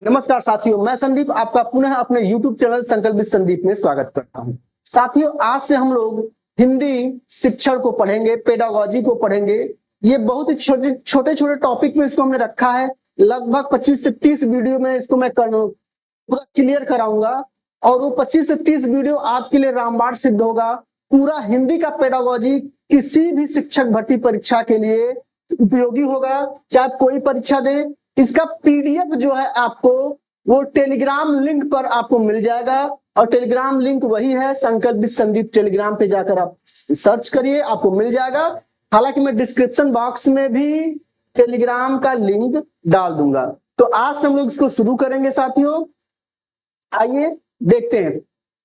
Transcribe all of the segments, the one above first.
नमस्कार साथियों, मैं संदीप आपका पुनः अपने YouTube चैनल संकल्प विद संदीप में स्वागत करता हूं। साथियों, आज से हम लोग हिंदी शिक्षण को पढ़ेंगे, पेडागोजी को पढ़ेंगे। ये बहुत ही छोटे छोटे टॉपिक में इसको हमने रखा है। लगभग 25 से 30 वीडियो में इसको मैं पूरा क्लियर कराऊंगा और वो 25 से 30 वीडियो आपके लिए रामबाण सिद्ध होगा। पूरा हिंदी का पेडागोजी किसी भी शिक्षक भर्ती परीक्षा के लिए उपयोगी होगा, चाहे कोई परीक्षा दे। इसका पीडीएफ जो है आपको वो टेलीग्राम लिंक पर आपको मिल जाएगा और टेलीग्राम लिंक वही है संकल्प विद संदीप। टेलीग्राम पे जाकर आप सर्च करिए, आपको मिल जाएगा। हालांकि मैं डिस्क्रिप्शन बॉक्स में भी टेलीग्राम का लिंक डाल दूंगा। तो आज से हम लोग इसको शुरू करेंगे साथियों। आइए देखते हैं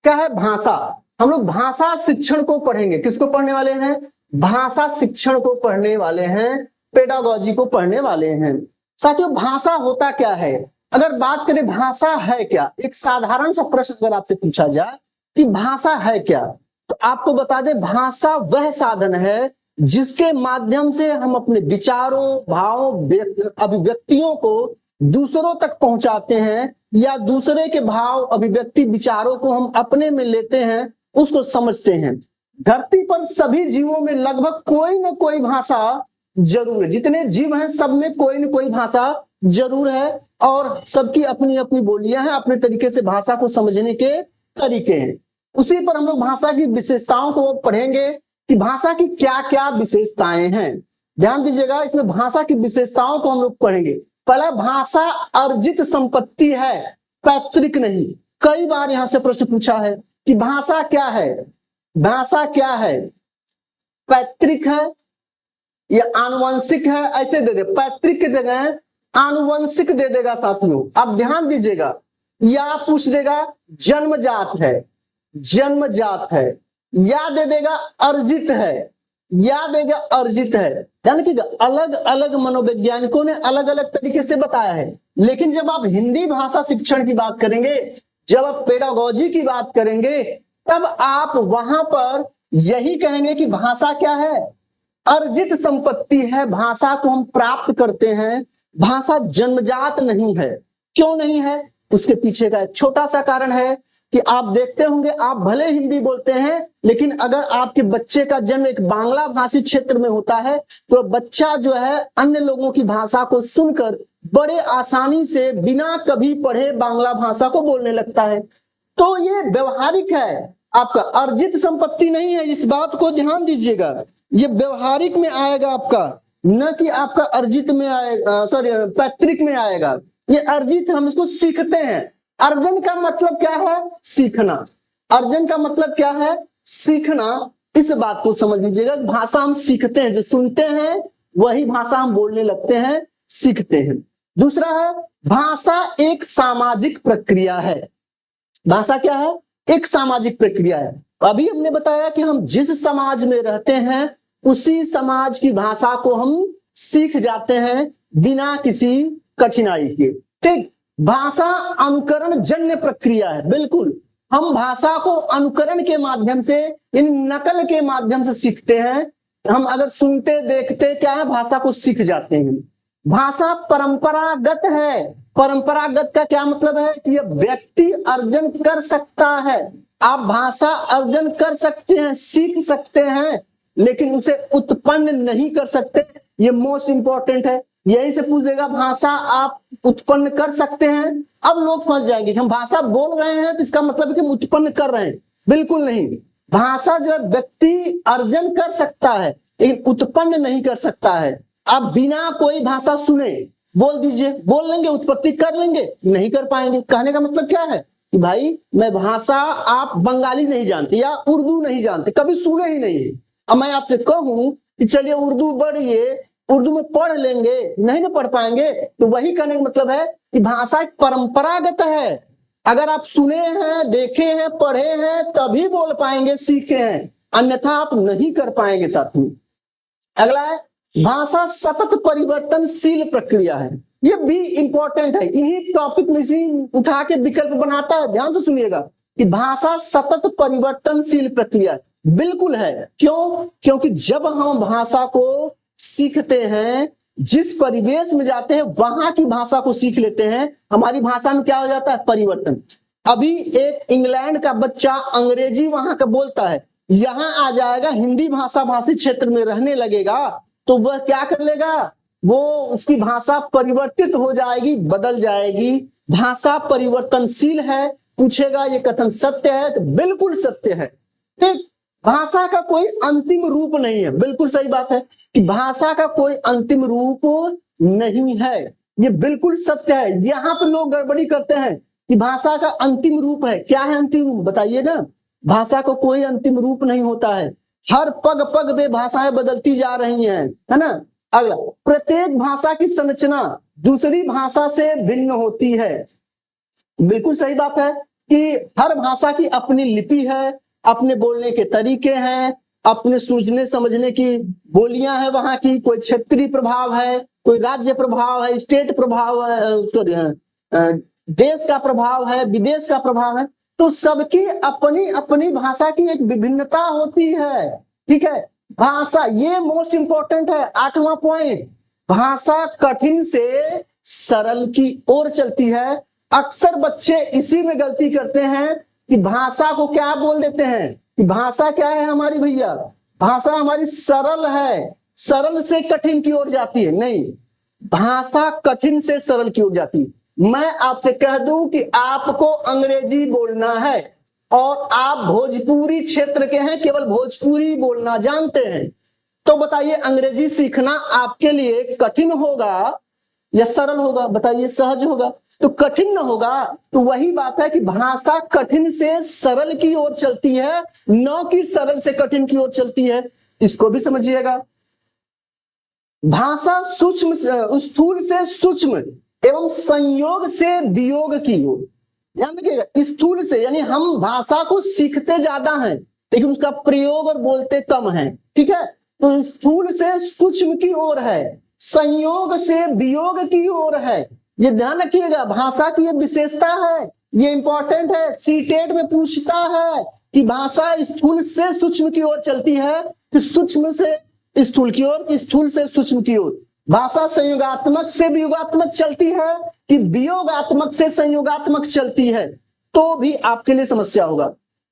क्या है भाषा। हम लोग भाषा शिक्षण को पढ़ेंगे। किसको पढ़ने वाले हैं? भाषा शिक्षण को पढ़ने वाले हैं, पेडागोजी को पढ़ने वाले हैं। साथियों, भाषा होता क्या है? अगर बात करें भाषा है क्या, एक साधारण सा प्रश्न अगर आपसे पूछा जाए कि भाषा है क्या, तो आपको बता दें भाषा वह साधन है जिसके माध्यम से हम अपने विचारों, भावों, अभिव्यक्तियों को दूसरों तक पहुंचाते हैं या दूसरे के भाव, अभिव्यक्ति, विचारों को हम अपने में लेते हैं, उसको समझते हैं। धरती पर सभी जीवों में लगभग कोई ना कोई भाषा जरूर है। जितने जीव हैं सब में कोई न कोई भाषा जरूर है और सबकी अपनी अपनी बोलियां हैं, अपने तरीके से भाषा को समझने के तरीके हैं। उसी पर हम लोग भाषा की विशेषताओं को पढ़ेंगे कि भाषा की क्या क्या विशेषताएं हैं। ध्यान दीजिएगा, इसमें भाषा की विशेषताओं को हम लोग पढ़ेंगे। पहला, भाषा अर्जित संपत्ति है, पैतृक नहीं। कई बार यहां से प्रश्न पूछा है कि भाषा क्या है? भाषा क्या है? पैतृक है या आनुवंशिक है? ऐसे दे दे, पैतृक की जगह आनुवंशिक दे देगा साथियों। अब ध्यान दीजिएगा, या पूछ देगा जन्मजात है, जन्मजात है, या दे देगा अर्जित है, या देगा अर्जित है। यानी कि अलग अलग मनोवैज्ञानिकों ने अलग अलग तरीके से बताया है। लेकिन जब आप हिंदी भाषा शिक्षण की बात करेंगे, जब आप पेडागोजी की बात करेंगे, तब आप वहां पर यही कहेंगे कि भाषा क्या है? अर्जित संपत्ति है। भाषा को हम प्राप्त करते हैं, भाषा जन्मजात नहीं है। क्यों नहीं है? उसके पीछे का एक छोटा सा कारण है कि आप देखते होंगे, आप भले हिंदी बोलते हैं, लेकिन अगर आपके बच्चे का जन्म एक बांग्ला भाषी क्षेत्र में होता है तो बच्चा जो है अन्य लोगों की भाषा को सुनकर बड़े आसानी से बिना कभी पढ़े बांग्ला भाषा को बोलने लगता है। तो ये व्यवहारिक है, आपका अर्जित संपत्ति नहीं है। इस बात को ध्यान दीजिएगा, ये व्यवहारिक में आएगा आपका, न कि आपका अर्जित में आएगा, सॉरी पैतृक में आएगा। ये अर्जित, हम इसको सीखते हैं। अर्जन का मतलब क्या है? सीखना। अर्जन का मतलब क्या है? सीखना। इस बात को समझ लीजिएगा, भाषा हम सीखते हैं, जो सुनते हैं वही भाषा हम बोलने लगते हैं, सीखते हैं। दूसरा है, भाषा एक सामाजिक प्रक्रिया है। भाषा क्या है? एक सामाजिक प्रक्रिया है। अभी हमने बताया कि हम जिस समाज में रहते हैं उसी समाज की भाषा को हम सीख जाते हैं बिना किसी कठिनाई के। ठीक, भाषा अनुकरण जन्य प्रक्रिया है। बिल्कुल, हम भाषा को अनुकरण के माध्यम से, इन नकल के माध्यम से सीखते हैं। हम अगर सुनते देखते क्या है, भाषा को सीख जाते हैं। भाषा परंपरागत है। परंपरागत का क्या मतलब है? कि यह व्यक्ति अर्जन कर सकता है। आप भाषा अर्जन कर सकते हैं, सीख सकते हैं, लेकिन उसे उत्पन्न नहीं कर सकते। ये मोस्ट इंपॉर्टेंट है। यही से पूछ देगा भाषा आप उत्पन्न कर सकते हैं। अब लोग फंस जाएंगे कि हम भाषा बोल रहे हैं तो इसका मतलब है कि हम उत्पन्न कर रहे हैं। बिल्कुल नहीं। भाषा जो है व्यक्ति अर्जन कर सकता है लेकिन उत्पन्न नहीं कर सकता है। आप बिना कोई भाषा सुने बोल दीजिए, बोल लेंगे, उत्पत्ति कर लेंगे? नहीं कर पाएंगे। कहने का मतलब क्या है कि भाई मैं भाषा, आप बंगाली नहीं जानते या उर्दू नहीं जानते, कभी सुने ही नहीं है। अब मैं आपसे कहूं कि चलिए उर्दू पढ़िए, उर्दू में पढ़ लेंगे, नहीं ना पढ़ पाएंगे। तो वही कहने का मतलब है कि भाषा एक परंपरागत है। अगर आप सुने हैं, देखे हैं, पढ़े हैं, तभी बोल पाएंगे, सीखे हैं, अन्यथा आप नहीं कर पाएंगे साथियों। अगला है, भाषा सतत परिवर्तनशील प्रक्रिया है। ये भी इंपॉर्टेंट है। इन्हीं टॉपिक में से उठा के विकल्प बनाता है। ध्यान से सुनिएगा कि भाषा सतत परिवर्तनशील प्रक्रिया बिल्कुल है। क्यों? क्योंकि जब हम भाषा को सीखते हैं जिस परिवेश में जाते हैं वहां की भाषा को सीख लेते हैं, हमारी भाषा में क्या हो जाता है, परिवर्तन। अभी एक इंग्लैंड का बच्चा अंग्रेजी वहां का बोलता है, यहां आ जाएगा, हिंदी भाषा भाषी क्षेत्र में रहने लगेगा, तो वह क्या कर लेगा, वो उसकी भाषा परिवर्तित हो जाएगी, बदल जाएगी। भाषा परिवर्तनशील है। पूछेगा ये कथन सत्य है, तो बिल्कुल सत्य है। ठीक, भाषा का कोई अंतिम रूप नहीं है, बिल्कुल सही बात है कि भाषा का कोई अंतिम रूप नहीं है, ये बिल्कुल सत्य है। यहाँ पे लोग गड़बड़ी करते हैं कि भाषा का अंतिम रूप है। क्या है अंतिम रूप, बताइए ना। भाषा को कोई अंतिम रूप नहीं होता है, हर पग पग पे भाषाएं बदलती जा रही हैं, है ना। अगला, प्रत्येक भाषा की संरचना दूसरी भाषा से भिन्न होती है। बिल्कुल सही बात है कि हर भाषा की अपनी लिपि है, अपने बोलने के तरीके हैं, अपने सूझने समझने की बोलियां हैं वहां की, कोई क्षेत्रीय प्रभाव है, कोई राज्य प्रभाव है, स्टेट प्रभाव है, देश का प्रभाव है, विदेश का प्रभाव है। तो सबकी अपनी अपनी भाषा की एक विभिन्नता होती है। ठीक है, भाषा, ये मोस्ट इंपॉर्टेंट है, 8वां पॉइंट, भाषा कठिन से सरल की ओर चलती है। अक्सर बच्चे इसी में गलती करते हैं कि भाषा को क्या बोल देते हैं कि भाषा क्या है हमारी भैया, भाषा हमारी सरल है, सरल से कठिन की ओर जाती है। नहीं, भाषा कठिन से सरल की ओर जाती है। मैं आपसे कह दूं कि आपको अंग्रेजी बोलना है और आप भोजपुरी क्षेत्र के हैं, केवल भोजपुरी बोलना जानते हैं, तो बताइए अंग्रेजी सीखना आपके लिए कठिन होगा या सरल होगा, बताइए। सहज होगा, तो कठिन न होगा। तो वही बात है कि भाषा कठिन से सरल की ओर चलती है, न कि सरल से कठिन की ओर चलती है, इसको भी समझिएगा। भाषा सूक्ष्म, स्थूल से सूक्ष्म एवं संयोग से वियोग की ओर, ध्यान रखिएगा। स्थूल से यानी हम भाषा को सीखते ज्यादा हैं लेकिन उसका प्रयोग और बोलते कम है, ठीक है। तो स्थूल से सूक्ष्म की ओर है, संयोग से वियोग की ओर है, ये ध्यान रखिएगा। भाषा की ये विशेषता है, ये इंपॉर्टेंट है, सीटेट में पूछता है कि भाषा स्थूल से सूक्ष्म की ओर चलती है कि सूक्ष्म से स्थूल की ओर, स्थूल से सूक्ष्म की ओर। भाषा संयोगात्मक से वियोगात्मक चलती है कि वियोगात्मक से संयोगात्मक चलती है, तो भी आपके लिए समस्या होगा।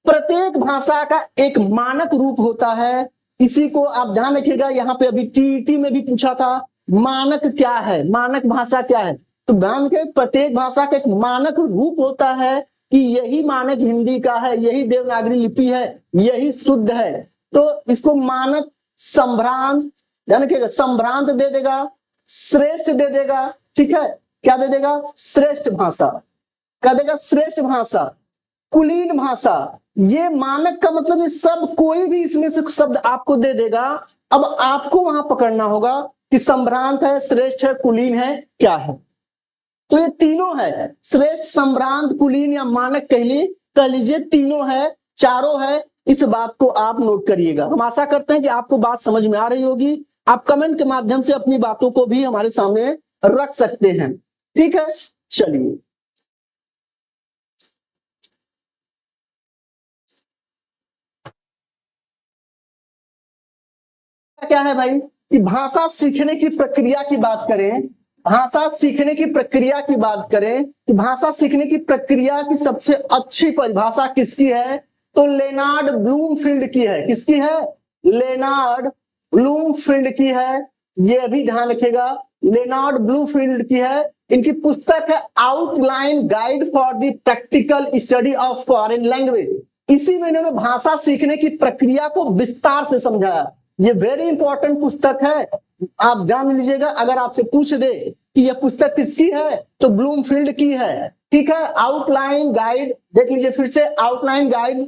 प्रत्येक भाषा का एक मानक रूप होता है, इसी को आप ध्यान रखिएगा। यहाँ पे अभी टीईटी में भी पूछा था, मानक क्या है, मानक भाषा क्या है, तो ध्यान के प्रत्येक भाषा का एक मानक रूप होता है कि यही मानक हिंदी का है, यही देवनागरी लिपि है, यही शुद्ध है। तो इसको मानक, संभ्रांत, ध्यान रखिएगा, संभ्रांत दे देगा, श्रेष्ठ दे देगा, ठीक है। क्या दे देगा, श्रेष्ठ भाषा, क्या देगा, श्रेष्ठ भाषा, कुलीन भाषा। ये मानक का मतलब ये सब, कोई भी इसमें से शब्द आपको दे देगा। अब आपको वहां पकड़ना होगा कि संभ्रांत है, श्रेष्ठ है, कुलीन है, क्या है। तो ये तीनों है, श्रेष्ठ, संभ्रांत, कुलीन या मानक कह लीजिए, तीनों है, चारों है। इस बात को आप नोट करिएगा। हम आशा करते हैं कि आपको बात समझ में आ रही होगी। आप कमेंट के माध्यम से अपनी बातों को भी हमारे सामने रख सकते हैं, ठीक है। चलिए, क्या है भाई कि भाषा सीखने की प्रक्रिया की बात करें, भाषा सीखने की प्रक्रिया की बात करें कि भाषा सीखने की प्रक्रिया की सबसे अच्छी परिभाषा किसकी है, तो लेनार्ड ब्लूमफील्ड की है। किसकी है, लेनार्ड ब्लूमफील्ड की है। ये भी ध्यान रखिएगा, लेनार्ड ब्लूमफील्ड की है। इनकी पुस्तक है outline guide for the practical study of foreign language. इसी में इन्होंने भाषा सीखने की प्रक्रिया को विस्तार से समझाया। ये वेरी इंपॉर्टेंट पुस्तक है, आप जान लीजिएगा। अगर आपसे पूछ दे कि यह पुस्तक किसकी है, तो ब्लूमफील्ड की है, ठीक है। आउटलाइन गाइड देख लीजिए फिर से, outline guide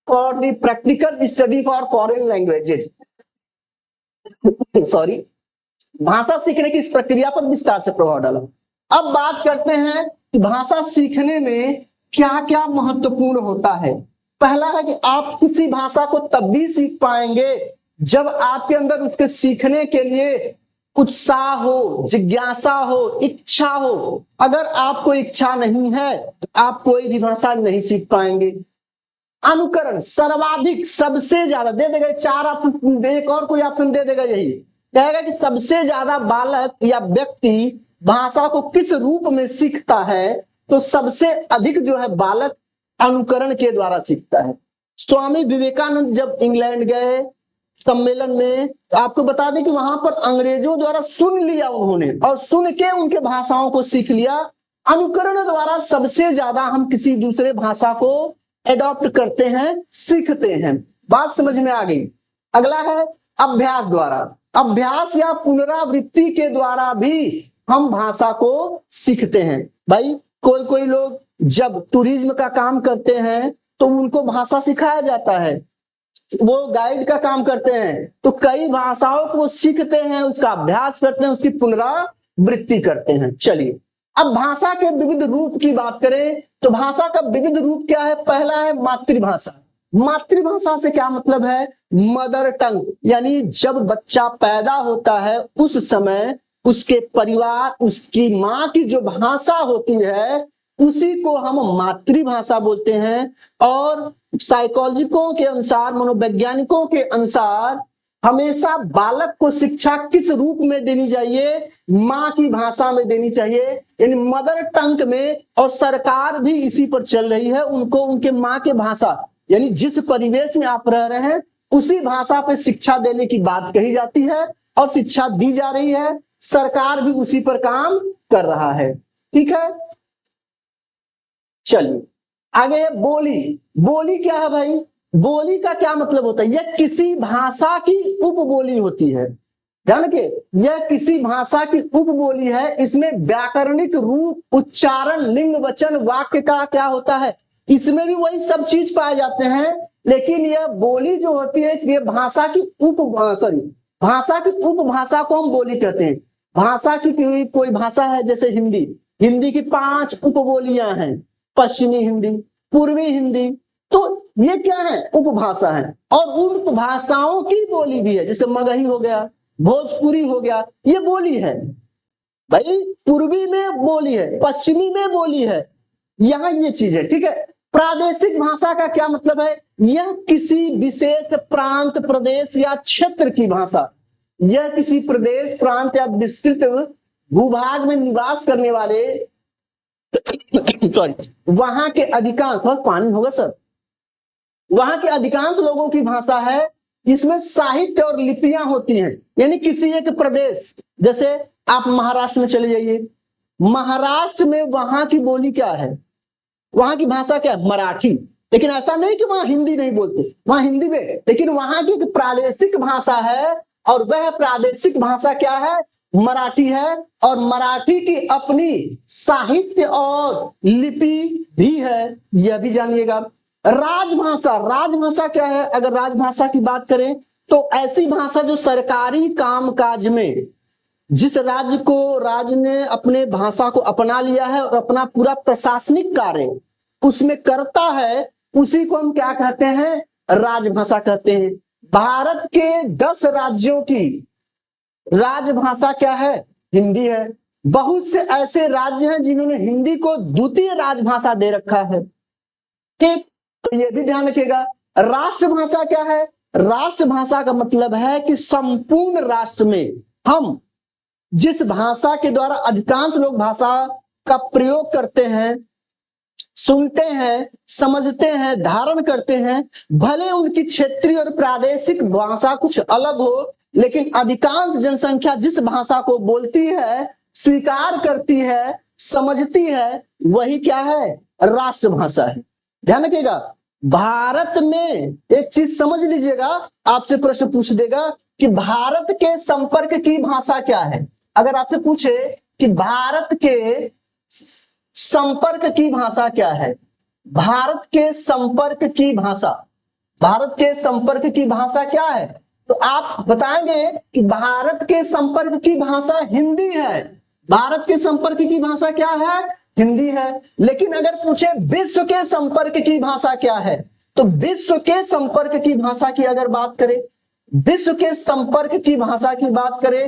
for the practical study for foreign languages sorry, भाषा सीखने की इस प्रक्रिया पर विस्तार से प्रभाव डाला। अब बात करते हैं कि भाषा सीखने में क्या क्या महत्वपूर्ण होता है। पहला है कि आप किसी भाषा को तब भी सीख पाएंगे जब आपके अंदर उसके सीखने के लिए उत्साह हो, जिज्ञासा हो, इच्छा हो। अगर आपको इच्छा नहीं है तो आप कोई भी भाषा नहीं सीख पाएंगे। अनुकरण सर्वाधिक, सबसे ज्यादा दे देगा, 4 ऑप्शन, एक और कोई ऑप्शन दे देगा, यही कहेगा कि सबसे ज्यादा बालक या व्यक्ति भाषा को किस रूप में सीखता है, तो सबसे अधिक जो है बालक अनुकरण के द्वारा सीखता है। स्वामी विवेकानंद जब इंग्लैंड गए सम्मेलन में, तो आपको बता दें कि वहां पर अंग्रेजों द्वारा सुन लिया उन्होंने, और सुन के उनके भाषाओं को सीख लिया। अनुकरण द्वारा सबसे ज्यादा हम किसी दूसरे भाषा को एडॉप्ट करते हैं, सीखते हैं। बात समझ में आ गई। अगला है अभ्यास द्वारा। अभ्यास या पुनरावृत्ति के द्वारा भी हम भाषा को सीखते हैं। भाई कोई कोई लोग जब टूरिज्म का काम करते हैं तो उनको भाषा सिखाया जाता है, वो गाइड का काम करते हैं, तो कई भाषाओं को सीखते हैं, उसका अभ्यास करते हैं, उसकी पुनरावृत्ति करते हैं। चलिए अब भाषा के विविध रूप की बात करें तो भाषा का विविध रूप क्या है? पहला है मातृभाषा। मातृभाषा से क्या मतलब है? मदर टंग, यानी जब बच्चा पैदा होता है उस समय उसके परिवार, उसकी माँ की जो भाषा होती है उसी को हम मातृभाषा बोलते हैं। और साइकोलॉजिकों के अनुसार, मनोवैज्ञानिकों के अनुसार हमेशा बालक को शिक्षा किस रूप में देनी चाहिए? माँ की भाषा में देनी चाहिए, यानी मदर टंग में। और सरकार भी इसी पर चल रही है, उनको उनके माँ के भाषा, यानी जिस परिवेश में आप रह रहे हैं उसी भाषा पे शिक्षा देने की बात कही जाती है और शिक्षा दी जा रही है। सरकार भी उसी पर काम कर रहा है। ठीक है, चलिए आगे है बोली। बोली क्या है भाई? बोली का क्या मतलब होता है? यह किसी भाषा की उपबोली होती है। ध्यान रखिए, यह किसी भाषा की उपबोली है। इसमें व्याकरणिक रूप, उच्चारण, लिंग, वचन, वाक्य का क्या होता है, इसमें भी वही सब चीज पाए जाते हैं। लेकिन यह बोली जो होती है, ये भाषा की भाषा की उपभाषा को हम बोली कहते हैं। भाषा की कोई भाषा है जैसे हिंदी, हिंदी की 5 उपबोलियां हैं, पश्चिमी हिंदी, पूर्वी हिंदी, तो ये क्या है? उपभाषा है। और उन उपभाषाओं की बोली भी है, जैसे मगही हो गया, भोजपुरी हो गया, ये बोली है भाई। पूर्वी में बोली है, पश्चिमी में बोली है, यहां ये चीज है। ठीक है, प्रादेशिक भाषा का क्या मतलब है? यह किसी विशेष प्रांत, प्रदेश या क्षेत्र की भाषा। यह किसी प्रदेश, प्रांत या विस्तृत भूभाग में निवास करने वाले वहां के अधिकांश, बहुत पानी होगा सर, वहां के अधिकांश लोगों की भाषा है। इसमें साहित्य और लिपियां होती हैं, यानी किसी एक प्रदेश, जैसे आप महाराष्ट्र में चले जाइए, महाराष्ट्र में वहां की बोली क्या है? वहां की भाषा क्या है? मराठी। लेकिन ऐसा नहीं कि वहां हिंदी नहीं बोलते, वहां हिंदी में, लेकिन वहां की एक प्रादेशिक भाषा है, और वह प्रादेशिक भाषा क्या है? मराठी है। और मराठी की अपनी साहित्य और लिपि भी है, यह भी जानिएगा। राजभाषा, राजभाषा क्या है? अगर राजभाषा की बात करें तो ऐसी भाषा जो सरकारी कामकाज में, जिस राज्य ने अपने भाषा को अपना लिया है और अपना पूरा प्रशासनिक कार्य उसमें करता है, उसी को हम क्या कहते हैं? राजभाषा कहते हैं। भारत के 10 राज्यों की राजभाषा क्या है? हिंदी है। बहुत से ऐसे राज्य हैं जिन्होंने हिंदी को द्वितीय राजभाषा दे रखा है। ठीक, तो ये भी ध्यान रखिएगा। राष्ट्रभाषा क्या है? राष्ट्रभाषा का मतलब है कि संपूर्ण राष्ट्र में हम जिस भाषा के द्वारा अधिकांश लोग भाषा का प्रयोग करते हैं, सुनते हैं, समझते हैं, धारण करते हैं, भले उनकी क्षेत्रीय और प्रादेशिक भाषा कुछ अलग हो, लेकिन अधिकांश जनसंख्या जिस भाषा को बोलती है, स्वीकार करती है, समझती है, वही क्या है? राष्ट्रभाषा है। ध्यान रखिएगा। भारत में एक चीज समझ लीजिएगा, आपसे प्रश्न पूछ देगा कि भारत के संपर्क की भाषा क्या है। अगर आपसे पूछे कि भारत के संपर्क की भाषा क्या है, भारत के संपर्क की भाषा, भारत के संपर्क की भाषा क्या है, तो आप बताएंगे कि भारत के संपर्क की भाषा हिंदी है। भारत के संपर्क की भाषा क्या है? हिंदी है। लेकिन अगर पूछे विश्व के संपर्क की भाषा क्या है, तो विश्व के संपर्क की भाषा की अगर बात करें, विश्व के संपर्क की भाषा की बात करें,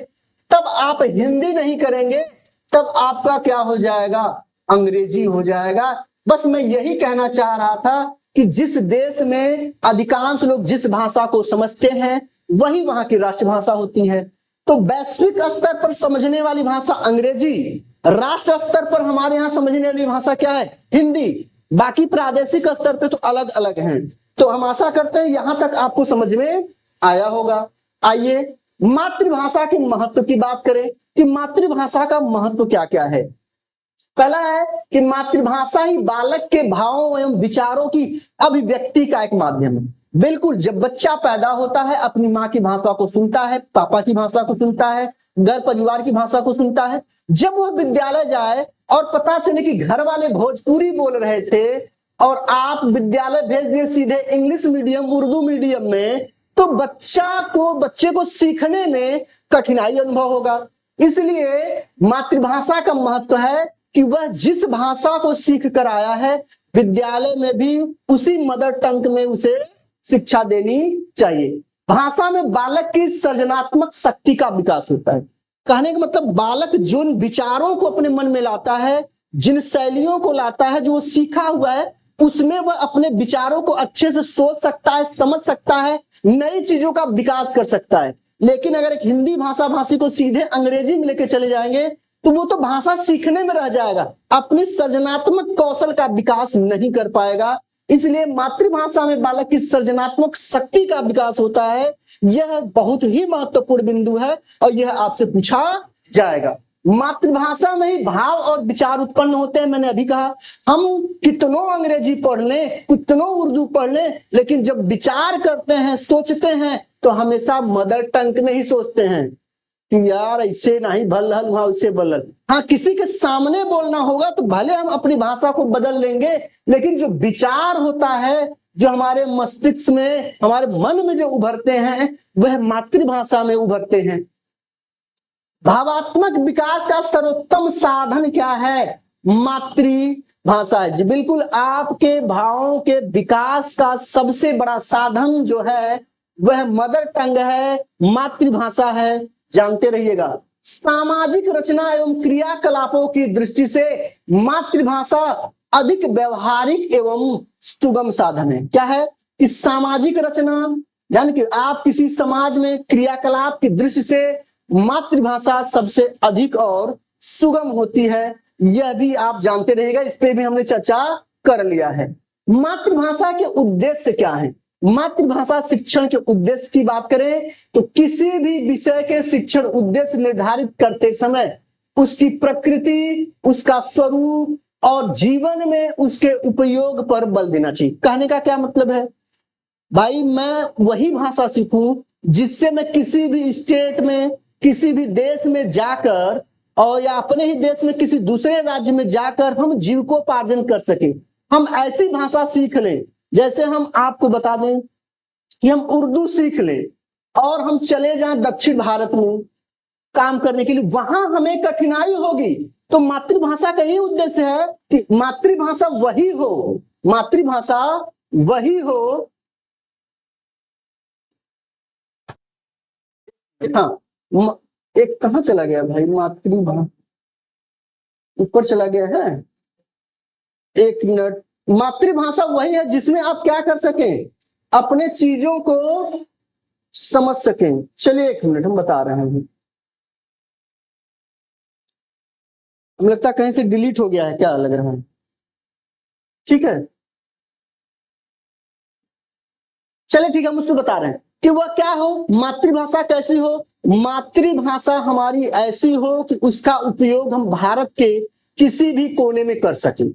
तब आप हिंदी नहीं करेंगे, तब आपका क्या हो जाएगा? अंग्रेजी हो जाएगा। बस मैं यही कहना चाह रहा था कि जिस देश में अधिकांश लोग जिस भाषा को समझते हैं वही वहां की राष्ट्रभाषा होती है। तो वैश्विक स्तर पर समझने वाली भाषा अंग्रेजी, राष्ट्र स्तर पर हमारे यहाँ समझने वाली भाषा क्या है? हिंदी। बाकी प्रादेशिक स्तर पे तो अलग अलग हैं। तो हम आशा करते हैं यहां तक आपको समझ में आया होगा। आइए मातृभाषा के महत्व की बात करें कि मातृभाषा का महत्व क्या क्या है। पहला है कि मातृभाषा ही बालक के भावों एवं विचारों की अभिव्यक्ति का एक माध्यम है। बिल्कुल, जब बच्चा पैदा होता है अपनी माँ की भाषा को सुनता है, पापा की भाषा को सुनता है, घर परिवार की भाषा को सुनता है। जब वह विद्यालय जाए और पता चले कि घर वाले भोजपुरी बोल रहे थे और आप विद्यालय भेज दिए सीधे इंग्लिश मीडियम, उर्दू मीडियम में, तो बच्चे को सीखने में कठिनाई अनुभव होगा। इसलिए मातृभाषा का महत्व है कि वह जिस भाषा को सीख कर आया है विद्यालय में भी उसी मदर टंग में उसे शिक्षा देनी चाहिए। भाषा में बालक की सृजनात्मक शक्ति का विकास होता है। कहने का मतलब बालक जिन विचारों को अपने मन में लाता है, जिन शैलियों को लाता है, जो वो सीखा हुआ है, उसमें वह अपने विचारों को अच्छे से सोच सकता है, समझ सकता है, नई चीजों का विकास कर सकता है। लेकिन अगर एक हिंदी भाषा भाषी को सीधे अंग्रेजी में लेकर चले जाएंगे तो वो तो भाषा सीखने में रह जाएगा, अपनी सृजनात्मक कौशल का विकास नहीं कर पाएगा। इसलिए मातृभाषा में बालक की सृजनात्मक शक्ति का विकास होता है। यह बहुत ही महत्वपूर्ण बिंदु है और यह आपसे पूछा जाएगा। मातृभाषा में ही भाव और विचार उत्पन्न होते हैं। मैंने अभी कहा हम कितनों अंग्रेजी पढ़ लें, कितनों उर्दू पढ़ लें, लेकिन जब विचार करते हैं, सोचते हैं, तो हमेशा मदर टंग में ही सोचते हैं कि यार ऐसे नहीं भल हल, वहां उससे बलल। हाँ, किसी के सामने बोलना होगा तो भले हम अपनी भाषा को बदल लेंगे, लेकिन जो विचार होता है, जो हमारे मस्तिष्क में, हमारे मन में जो उभरते हैं, वह मातृभाषा में उभरते हैं। भावात्मक विकास का सर्वोत्तम साधन क्या है? मातृभाषा है जी। बिल्कुल, आपके भावों के विकास का सबसे बड़ा साधन जो है वह मदर टंग है, मातृभाषा है, जानते रहिएगा। सामाजिक रचना एवं क्रियाकलापों की दृष्टि से मातृभाषा अधिक व्यवहारिक एवं सुगम साधन है। क्या है कि सामाजिक रचना, यानी कि आप किसी समाज में क्रियाकलाप की दृष्टि से मातृभाषा सबसे अधिक और सुगम होती है। यह भी आप जानते रहिएगा, इस पे भी हमने चर्चा कर लिया है। मातृभाषा के उद्देश्य क्या है? मातृभाषा शिक्षण के उद्देश्य की बात करें तो किसी भी विषय के शिक्षण उद्देश्य निर्धारित करते समय उसकी प्रकृति, उसका स्वरूप और जीवन में उसके उपयोग पर बल देना चाहिए। कहने का क्या मतलब है? भाई, मैं वही भाषा सीखूं जिससे मैं किसी भी स्टेट में, किसी भी देश में जाकर, और या अपने ही देश में किसी दूसरे राज्य में जाकर हम जीविकोपार्जन कर सके। हम ऐसी भाषा सीख लें, जैसे हम आपको बता दें कि हम उर्दू सीख लें और हम चले जाएं दक्षिण भारत में काम करने के लिए, वहां हमें कठिनाई होगी। तो मातृभाषा का यही उद्देश्य है कि मातृभाषा वही हो, मातृभाषा वही हो। हाँ, एक कहां चला गया भाई? मातृभाषा ऊपर चला गया है, एक मिनट। मातृभाषा वही है जिसमें आप क्या कर सकें, अपने चीजों को समझ सकें। चलिए एक मिनट, हम बता रहे हैं। हमें लगता है कहीं से डिलीट हो गया है, क्या लग रहा है? ठीक है, चलिए ठीक है, हम उसको बता रहे हैं कि वह क्या हो, मातृभाषा कैसी हो। मातृभाषा हमारी ऐसी हो कि उसका उपयोग हम भारत के किसी भी कोने में कर सकें।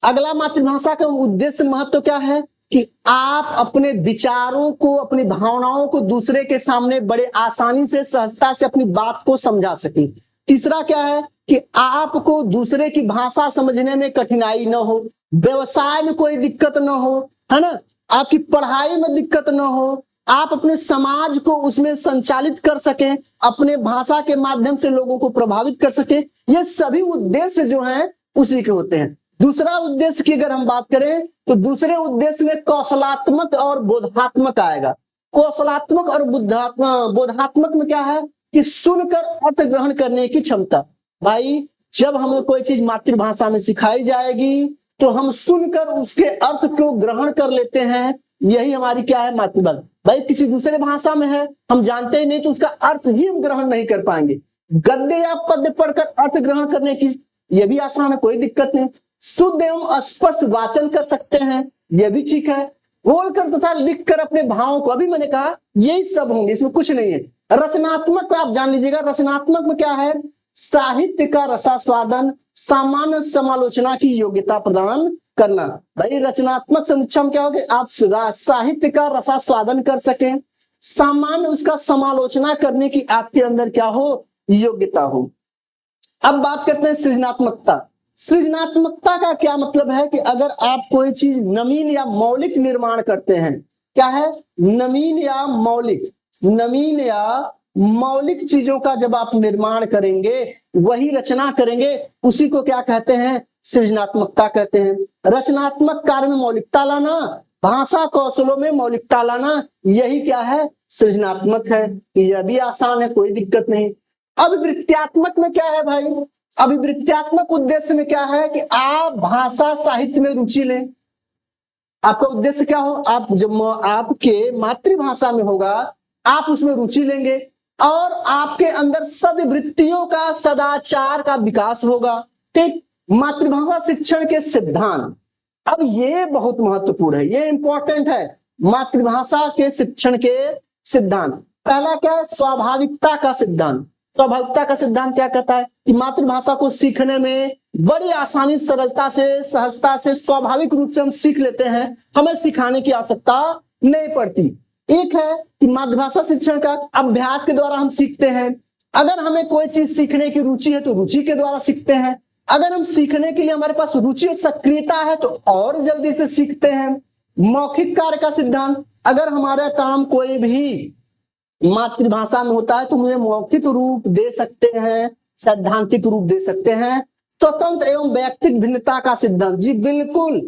अगला, मातृभाषा का उद्देश्य महत्व क्या है कि आप अपने विचारों को, अपनी भावनाओं को दूसरे के सामने बड़े आसानी से, सहजता से अपनी बात को समझा सके। तीसरा क्या है कि आपको दूसरे की भाषा समझने में कठिनाई न हो, व्यवसाय में कोई दिक्कत न हो, है ना, आपकी पढ़ाई में दिक्कत न हो, आप अपने समाज को उसमें संचालित कर सकें, अपने भाषा के माध्यम से लोगों को प्रभावित कर सकें। ये सभी उद्देश्य जो हैं उसी के होते हैं। दूसरा उद्देश्य की अगर हम बात करें तो दूसरे उद्देश्य में कौशलात्मक और बोधात्मक आएगा। कौशलात्मक और बोधात्मक में क्या है कि सुनकर अर्थ ग्रहण करने की क्षमता। भाई, जब हमें कोई चीज मातृभाषा में सिखाई जाएगी तो हम सुनकर उसके अर्थ को ग्रहण कर लेते हैं। यही हमारी क्या है, मातृभाषा। भाई किसी दूसरे भाषा में है, हम जानते ही नहीं तो उसका अर्थ ही हम ग्रहण नहीं कर पाएंगे। गद्य या पद्य पढ़कर अर्थ ग्रहण करने की यह भी आसान है, कोई दिक्कत नहीं। शुद्ध एवं स्पष्ट वाचन कर सकते हैं, यह भी ठीक है। बोलकर तथा लिखकर अपने भावों को, अभी मैंने कहा यही सब होंगे, इसमें कुछ नहीं है। रचनात्मक आप जान लीजिएगा, रचनात्मक में क्या है, साहित्य का रसास्वादन, सामान्य समालोचना की योग्यता प्रदान करना। भाई रचनात्मक समीक्षा में क्या होगा, आप साहित्य का रसास्वादन कर सकें, सामान्य उसका समालोचना करने की आपके अंदर क्या हो, योग्यता हो। अब बात करते हैं सृजनात्मकता। सृजनात्मकता का क्या मतलब है कि अगर आप कोई चीज नवीन या मौलिक निर्माण करते हैं, क्या है, नवीन या मौलिक चीजों का जब आप निर्माण करेंगे, वही रचना करेंगे, उसी को क्या कहते हैं, सृजनात्मकता कहते हैं। रचनात्मक कार्य में मौलिकता लाना, भाषा कौशलों में मौलिकता लाना, यही क्या है, सृजनात्मक है। यह भी आसान है, कोई दिक्कत नहीं। अभिवृत्त्यात्मक में क्या है भाई, अभिवृत्त्यात्मक उद्देश्य में क्या है कि आप भाषा साहित्य में रुचि लें। आपका उद्देश्य क्या हो, आप जब आपके मातृभाषा में होगा, आप उसमें रुचि लेंगे और आपके अंदर सद्वृत्तियों का, सदाचार का विकास होगा। ठीक, मातृभाषा शिक्षण के सिद्धांत, अब ये बहुत महत्वपूर्ण है, ये इंपॉर्टेंट है। मातृभाषा के शिक्षण के सिद्धांत, पहला क्या है, स्वाभाविकता का सिद्धांत। स्वाभाविकता का सिद्धांत क्या कहता है कि मातृभाषा को सीखने में बड़ी आसानी, सरलता से, सहजता से, स्वाभाविक रूप से हम सीख लेते हैं, हमें सिखाने की आवश्यकता नहीं पड़ती। एक है कि मातृभाषा शिक्षण का अभ्यास के द्वारा हम सीखते हैं। अगर हमें कोई चीज सीखने की रुचि है तो रुचि के द्वारा सीखते हैं। अगर हम सीखने के लिए हमारे पास रुचि और सक्रियता है तो और जल्दी से सीखते हैं। मौखिक कार्य का सिद्धांत, अगर हमारा काम कोई भी मातृभाषा में होता है तो मुझे मौखिक रूप दे सकते हैं, सैद्धांतिक रूप दे सकते हैं। स्वतंत्र एवं व्यक्तिक भिन्नता का सिद्धांत, जी बिल्कुल,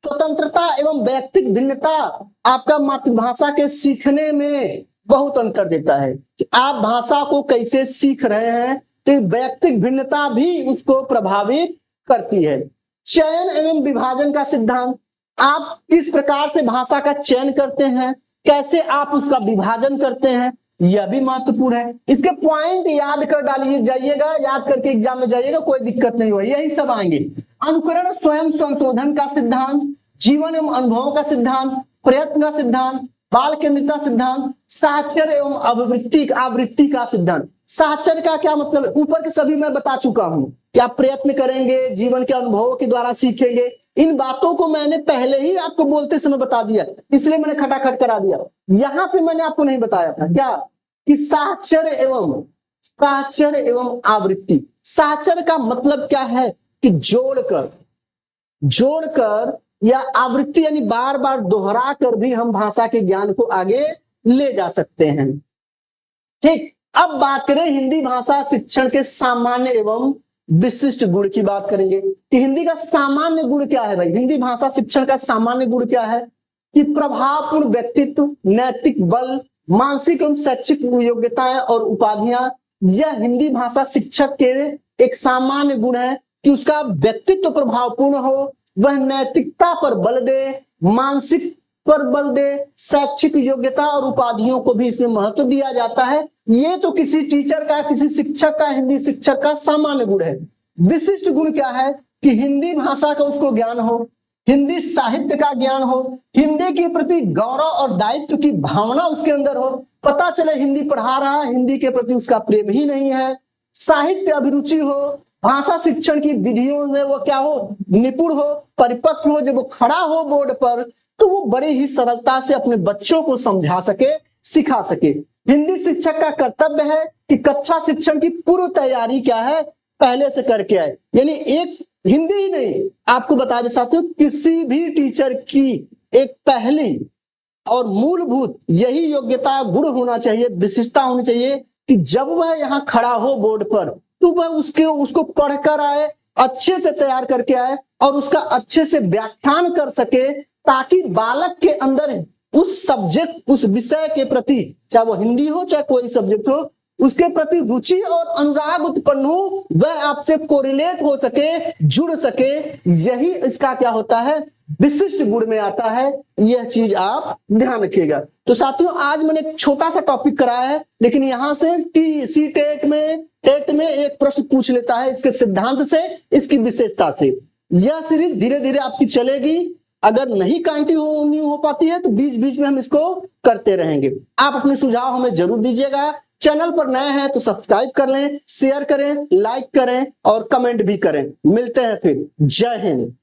स्वतंत्रता एवं व्यक्तिक भिन्नता आपका मातृभाषा के सीखने में बहुत अंतर देता है कि आप भाषा को कैसे सीख रहे हैं, तो व्यक्तिक भिन्नता भी उसको प्रभावित करती है। चयन एवं विभाजन का सिद्धांत, आप किस प्रकार से भाषा का चयन करते हैं, कैसे आप उसका विभाजन करते हैं, यह भी महत्वपूर्ण है। इसके पॉइंट याद कर डालिए, जाइएगा, याद करके एग्जाम में जाइएगा, कोई दिक्कत नहीं होगी, यही सब आएंगे। अनुकरण स्वयं संशोधन का सिद्धांत, जीवन एवं अनुभवों का सिद्धांत, प्रयत्न का सिद्धांत, बाल केंद्रिता सिद्धांत, साहचर्य एवं आवृत्ति का सिद्धांत। साहचर्य का क्या मतलब है, ऊपर के सभी मैं बता चुका हूं कि आप प्रयत्न करेंगे, जीवन के अनुभवों के द्वारा सीखेंगे। इन बातों को मैंने पहले ही आपको बोलते समय बता दिया, इसलिए मैंने खटाखट करा दिया। यहां पे मैंने आपको नहीं बताया था क्या कि साहचर्य एवं आवृत्ति। साहचर्य का मतलब क्या है कि जोड़कर या आवृत्ति यानी बार बार दोहरा कर भी हम भाषा के ज्ञान को आगे ले जा सकते हैं। ठीक, अब बात करें हिंदी भाषा शिक्षण के सामान्य एवं विशिष्ट गुण की बात करेंगे कि हिंदी का सामान्य गुण क्या है। भाई हिंदी भाषा शिक्षण का सामान्य गुण क्या है कि प्रभावपूर्ण व्यक्तित्व, नैतिक बल, मानसिक एवं शैक्षिक योग्यताएं और उपाधियां, यह हिंदी भाषा शिक्षक के एक सामान्य गुण है कि उसका व्यक्तित्व प्रभावपूर्ण हो, वह नैतिकता पर बल दे, मानसिक पर बल दे, शैक्षिक योग्यता और उपाधियों को भी इसमें महत्व दिया जाता है। ये तो किसी टीचर का, किसी शिक्षक का, हिंदी शिक्षक का सामान्य गुण है। विशिष्ट गुण क्या है कि हिंदी भाषा का उसको ज्ञान हो, हिंदी साहित्य का ज्ञान हो, हिंदी के प्रति गौरव और दायित्व की भावना उसके अंदर हो, पता चले हिंदी पढ़ा रहा है, हिंदी के प्रति उसका प्रेम ही नहीं है, साहित्य अभिरुचि हो, भाषा शिक्षण की विधियों में वो क्या हो, निपुण हो, परिपक्व हो, जब वो खड़ा हो बोर्ड पर तो वो बड़े ही सरलता से अपने बच्चों को समझा सके, सिखा सके। हिंदी शिक्षक का कर्तव्य है कि कक्षा शिक्षण की पूर्व तैयारी क्या है, पहले से करके आए। यानी एक हिंदी ही नहीं, आपको बता दें साथियों, किसी भी टीचर की एक पहली और मूलभूत यही योग्यता गुण होना चाहिए, विशिष्टता होनी चाहिए कि जब वह यहाँ खड़ा हो बोर्ड पर तो वह उसको पढ़कर आए, अच्छे से तैयार करके आए और उसका अच्छे से व्याख्यान कर सके, ताकि बालक के अंदर उस सब्जेक्ट, उस विषय के प्रति, चाहे वो हिंदी हो चाहे कोई सब्जेक्ट हो, उसके प्रति रुचि और अनुराग उत्पन्न हो, वह आपसे कोरिलेट हो सके, जुड़ सके। यही इसका क्या होता है, विशिष्ट गुण में आता है, यह चीज आप ध्यान रखिएगा। तो साथियों आज मैंने एक छोटा सा टॉपिक कराया है, लेकिन यहां से सी टेट में एक प्रश्न पूछ लेता है इसके सिद्धांत से, इसकी विशेषता से। यह सीरीज धीरे धीरे आपकी चलेगी, अगर नहीं कंटिन्यू हो पाती है तो बीच बीच में हम इसको करते रहेंगे। आप अपने सुझाव हमें जरूर दीजिएगा। चैनल पर नए हैं तो सब्सक्राइब कर लें, शेयर करें, लाइक करें और कमेंट भी करें। मिलते हैं फिर। जय हिंद।